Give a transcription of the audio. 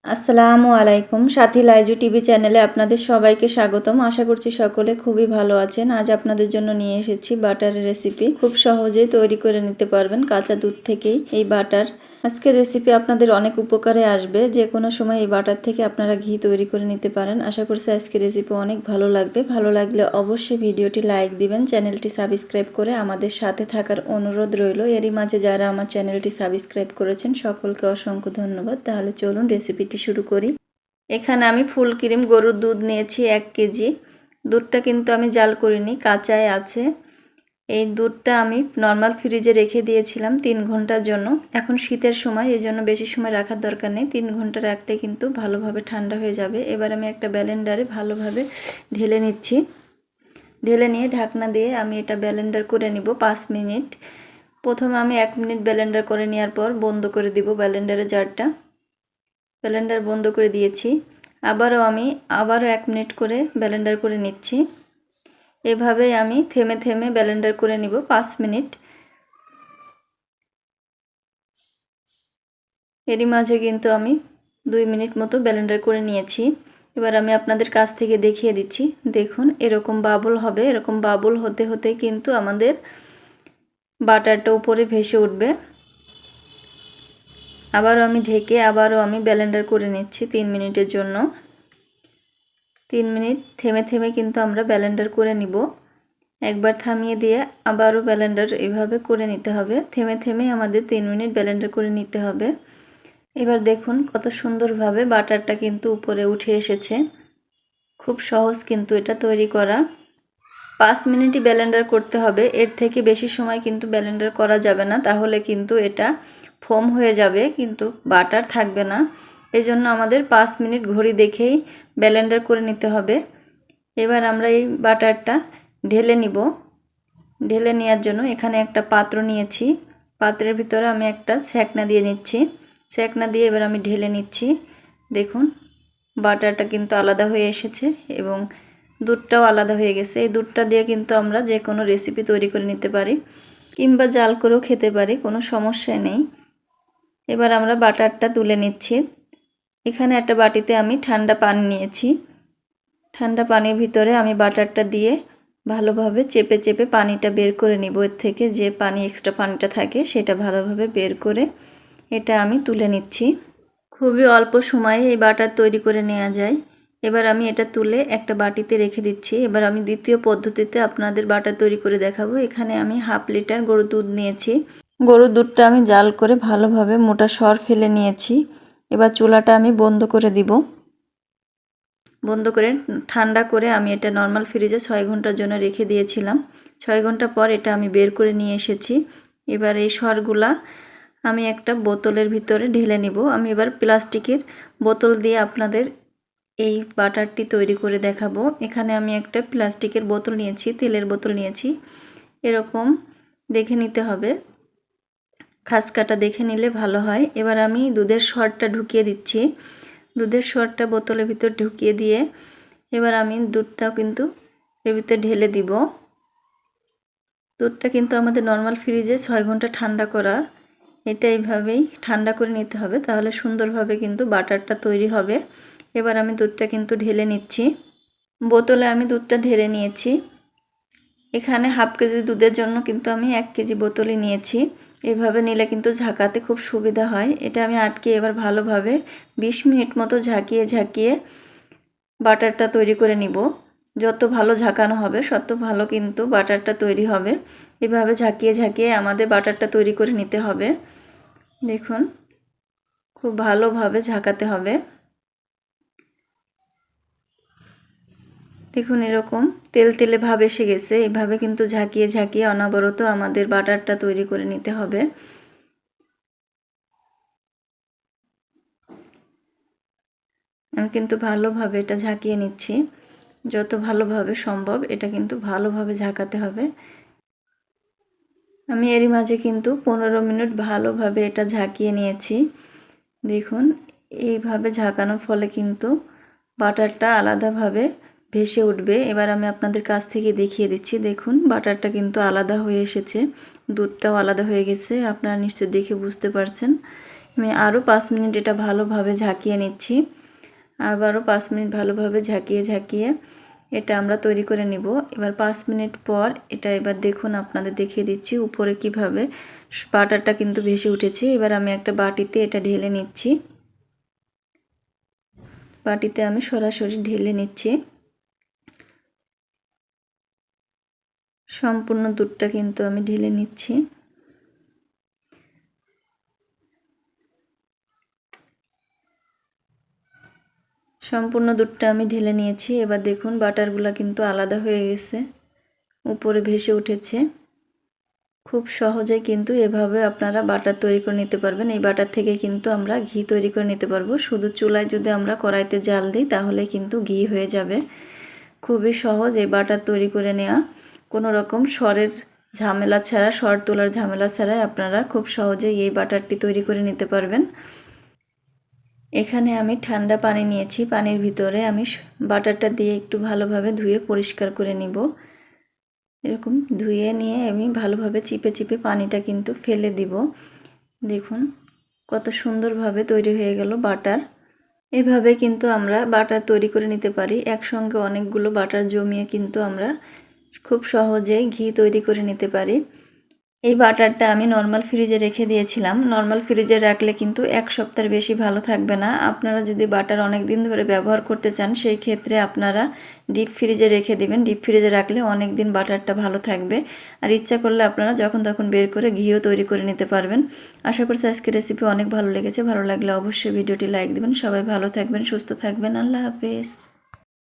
আসসালামু আলাইকুম। সাথী লাইজু টিভি চ্যানেলে আপনাদের সবাইকে স্বাগতম। আশা করছি সকলে খুবই ভালো আছেন। আজ আপনাদের জন্য নিয়ে এসেছি বাটারের রেসিপি। খুব সহজেই তৈরি করে নিতে পারবেন কাঁচা দুধ থেকেই এই বাটার। আজকের রেসিপি আপনাদের অনেক উপকারে আসবে। যে কোনো সময় এই বাটার থেকে আপনারা ঘি তৈরি করে নিতে পারেন। আশা করছি আজকের রেসিপি অনেক ভালো লাগবে। ভালো লাগলে অবশ্যই ভিডিওটি লাইক দিবেন, চ্যানেলটি সাবস্ক্রাইব করে আমাদের সাথে থাকার অনুরোধ রইল। এরই মাঝে যারা আমার চ্যানেলটি সাবস্ক্রাইব করেছেন সকলকে অসংখ্য ধন্যবাদ। তাহলে চলুন রেসিপিটি শুরু করি। এখানে আমি ফুল ক্রিম গরুর দুধ নিয়েছি 1 কেজি। দুধটা কিন্তু আমি জাল করিনি, কাঁচাই আছে। এই দুধটা আমি নর্মাল ফ্রিজে রেখে দিয়েছিলাম 3 ঘন্টার জন্য। এখন শীতের সময়, এই জন্য বেশি সময় রাখার দরকার নেই। 3 ঘন্টা রাখলে কিন্তু ভালোভাবে ঠান্ডা হয়ে যাবে। এবার আমি একটা ব্লেন্ডারে ভালোভাবে ঢেলে নিচ্ছি। ঢেলে নিয়ে ঢাকনা দিয়ে আমি এটা ব্লেন্ডার করে নিব 5 মিনিট। প্রথমে আমি 1 মিনিট ব্লেন্ডার করে নেওয়ার পর বন্ধ করে দিব ব্লেন্ডারের জারটা। ব্লেন্ডার বন্ধ করে দিয়েছি। আবারও 1 মিনিট করে ব্লেন্ডার করে নিচ্ছি। এভাবে আমি থেমে থেমে ব্লেন্ডার করে নিব 5 মিনিট। এরই মাঝে কিন্তু আমি 2 মিনিট মতো ব্লেন্ডার করে নিয়েছি। এবার আমি আপনাদের কাছ থেকে দেখিয়ে দিচ্ছি। দেখুন এরকম বাবল হবে। এরকম বাবল হতে হতে কিন্তু আমাদের বাটারটা উপরে ভেসে উঠবে। আবারও আমি ঢেকে আমি ব্লেন্ডার করে নিচ্ছি 3 মিনিটের জন্য। 3 মিনিট থেমে থেমে কিন্তু আমরা ব্লেন্ডার করে নিব। একবার থামিয়ে দিয়ে আবারও ব্লেন্ডার এভাবে করে নিতে হবে। থেমে থেমে আমাদের 3 মিনিট ব্লেন্ডার করে নিতে হবে। এবার দেখুন কত সুন্দরভাবে বাটারটা কিন্তু উপরে উঠে এসেছে। খুব সহজ কিন্তু এটা তৈরি করা। 5 মিনিটই ব্লেন্ডার করতে হবে। এর থেকে বেশি সময় কিন্তু ব্লেন্ডার করা যাবে না, তাহলে কিন্তু এটা ফোম হয়ে যাবে, কিন্তু বাটার থাকবে না। এই জন্য আমাদের 5 মিনিট ঘড়ি দেখেই ব্লেন্ডার করে নিতে হবে। এবার আমরা এই বাটারটা ঢেলে নিব। ঢেলে নেওয়ার জন্য এখানে একটা পাত্র নিয়েছি। পাত্রের ভিতরে আমি একটা ছ্যাকনা দিয়ে নিচ্ছি। ছ্যাকনা দিয়ে এবার আমি ঢেলে নিচ্ছি। দেখুন বাটারটা কিন্তু আলাদা হয়ে এসেছে এবং দুধটাও আলাদা হয়ে গেছে। এই দুধটা দিয়ে কিন্তু আমরা যে কোনো রেসিপি তৈরি করে নিতে পারি, কিংবা জাল করেও খেতে পারি, কোনো সমস্যা নেই। এবার আমরা বাটারটা তুলে নিচ্ছি। এখানে একটা বাটিতে আমি ঠান্ডা পানি নিয়েছি। ঠান্ডা পানির ভিতরে আমি বাটারটা দিয়ে ভালোভাবে চেপে চেপে পানিটা বের করে নিব। এর থেকে যে পানি এক্সট্রা পানিটা থাকে সেটা ভালোভাবে বের করে এটা আমি তুলে নিচ্ছি। খুবই অল্প সময়ে এই বাটার তৈরি করে নেওয়া যায়। এবার আমি এটা তুলে একটা বাটিতে রেখে দিচ্ছি। এবার আমি দ্বিতীয় পদ্ধতিতে আপনাদের বাটার তৈরি করে দেখাবো। এখানে আমি 1/2 লিটার গরুর দুধ নিয়েছি। গরুর দুধটা আমি জাল করে ভালোভাবে মোটা সর ফেলে নিয়েছি। এবার চুলাটা আমি বন্ধ করে দিব। বন্ধ করে ঠান্ডা করে আমি এটা নর্মাল ফ্রিজে 6 ঘন্টার জন্য রেখে দিয়েছিলাম। 6 ঘন্টা পর এটা আমি বের করে নিয়ে এসেছি। এবার এই সরগুলা আমি একটা বোতলের ভিতরে ঢেলে নিব। আমি এবার প্লাস্টিকের বোতল দিয়ে আপনাদের এই বাটারটি তৈরি করে দেখাবো। এখানে আমি একটা প্লাস্টিকের বোতল নিয়েছি, তেলের বোতল নিয়েছি। এরকম দেখে নিতে হবে, খাসকাটা দেখে নিলে ভালো হয়। এবার আমি দুধের সরটা ঢুকিয়ে দিচ্ছি। দুধের সরটা বোতলের ভিতর ঢুকিয়ে দিয়ে এবার আমি দুধটাও কিন্তু এর ভিতরে ঢেলে দিব। দুধটা কিন্তু আমাদের নর্মাল ফ্রিজে 6 ঘন্টা ঠান্ডা করা। এটা এইভাবেই ঠান্ডা করে নিতে হবে, তাহলে সুন্দরভাবে কিন্তু বাটারটা তৈরি হবে। এবার আমি দুধটা কিন্তু ঢেলে নিচ্ছি। বোতলে আমি দুধটা ঢেলে নিয়েছি। এখানে 1/2 কেজি দুধের জন্য কিন্তু আমি 1 কেজি বোতলই নিয়েছি। এভাবে নিলে কিন্তু ঝাঁকাতে খুব সুবিধা হয়। এটা আমি আটকে এবার ভালোভাবে 20 মিনিট মতো ঝাঁকিয়ে বাটারটা তৈরি করে নিব। যত ভালো ঝাঁকানো হবে তত ভালো কিন্তু বাটারটা তৈরি হবে। এভাবে ঝাঁকিয়ে আমাদের বাটারটা তৈরি করে নিতে হবে। দেখুন খুব ভালোভাবে ঝাঁকাতে হবে। দেখুন এরকম তেলতেলে ভাব এসে গেছে। এইভাবে কিন্তু ঝাঁকিয়ে অনবরত আমাদের বাটারটা তৈরি করে নিতে হবে। আমি কিন্তু ভালোভাবে এটা ঝাঁকিয়ে নিচ্ছি। যত ভালোভাবে সম্ভব এটা কিন্তু ভালোভাবে ঝাঁকাতে হবে। আমি এরই মাঝে কিন্তু 15 মিনিট ভালোভাবে এটা ঝাঁকিয়ে নিয়েছি। দেখুন এইভাবে ঝাঁকানোর ফলে কিন্তু বাটারটা আলাদাভাবে ভেসে উঠবে। এবার আমি আপনাদের কাছ থেকে দেখিয়ে দিচ্ছি। দেখুন বাটারটা কিন্তু আলাদা হয়ে এসেছে, দুধটাও আলাদা হয়ে গেছে, আপনারা নিশ্চয়ই দেখে বুঝতে পারছেন। আমি আরও 5 মিনিট এটা ভালোভাবে ঝাঁকিয়ে নিচ্ছি। আবারও 5 মিনিট ভালোভাবে ঝাঁকিয়ে এটা আমরা তৈরি করে নিব। এবার 5 মিনিট পর এটা এবার দেখুন, আপনাদের দেখিয়ে দিচ্ছি উপরে কিভাবে বাটারটা কিন্তু ভেসে উঠেছে। এবার আমি একটা বাটিতে এটা ঢেলে নিচ্ছি। বাটিতে আমি সরাসরি ঢেলে নিচ্ছি। সম্পূর্ণ দুধটা কিন্তু আমি ঢেলে নিচ্ছি। সম্পূর্ণ দুধটা আমি ঢেলে নিয়েছি। এবার দেখুন বাটারগুলো কিন্তু আলাদা হয়ে গেছে, উপরে ভেসে উঠেছে। খুব সহজে কিন্তু এভাবে আপনারা বাটার তৈরি করে নিতে পারবেন। এই বাটার থেকে কিন্তু আমরা ঘি তৈরি করে নিতে পারবো। শুধু চুলায় যদি আমরা কড়াইতে জাল দিই তাহলে কিন্তু ঘি হয়ে যাবে। খুবই সহজ এই বাটার তৈরি করে নেওয়া। কোনো রকম সরের ঝামেলা ছাড়া, সর তোলার ঝামেলা ছাড়াই আপনারা খুব সহজেই এই বাটারটি তৈরি করে নিতে পারবেন। এখানে আমি ঠান্ডা পানি নিয়েছি, পানির ভিতরে আমি বাটারটা দিয়ে একটু ভালোভাবে ধুয়ে পরিষ্কার করে নিব। এরকম ধুয়ে নিয়ে আমি ভালোভাবে চিপে পানিটা কিন্তু ফেলে দিব। দেখুন কত সুন্দরভাবে তৈরি হয়ে গেল বাটার। এভাবে কিন্তু আমরা বাটার তৈরি করে নিতে পারি। একসঙ্গে অনেকগুলো বাটার জমিয়ে কিন্তু আমরা খুব সহজেই ঘি তৈরি করে নিতে পারি। এই বাটারটা আমি নর্মাল ফ্রিজে রেখে দিয়েছিলাম। নর্মাল ফ্রিজে রাখলে কিন্তু 1 সপ্তাহের বেশি ভালো থাকবে না। আপনারা যদি বাটার অনেক দিন ধরে ব্যবহার করতে চান সেই ক্ষেত্রে আপনারা ডিপ ফ্রিজে রেখে দিবেন। ডিপ ফ্রিজে রাখলে অনেক দিন বাটারটা ভালো থাকবে। আর ইচ্ছা করলে আপনারা যখন তখন বের করে ঘিও তৈরি করে নিতে পারবেন। আশা করছি আজকের রেসিপি অনেক ভালো লেগেছে। ভালো লাগলে অবশ্যই ভিডিওটি লাইক দিবেন। সবাই ভালো থাকবেন, সুস্থ থাকবেন। আল্লাহ হাফেজ।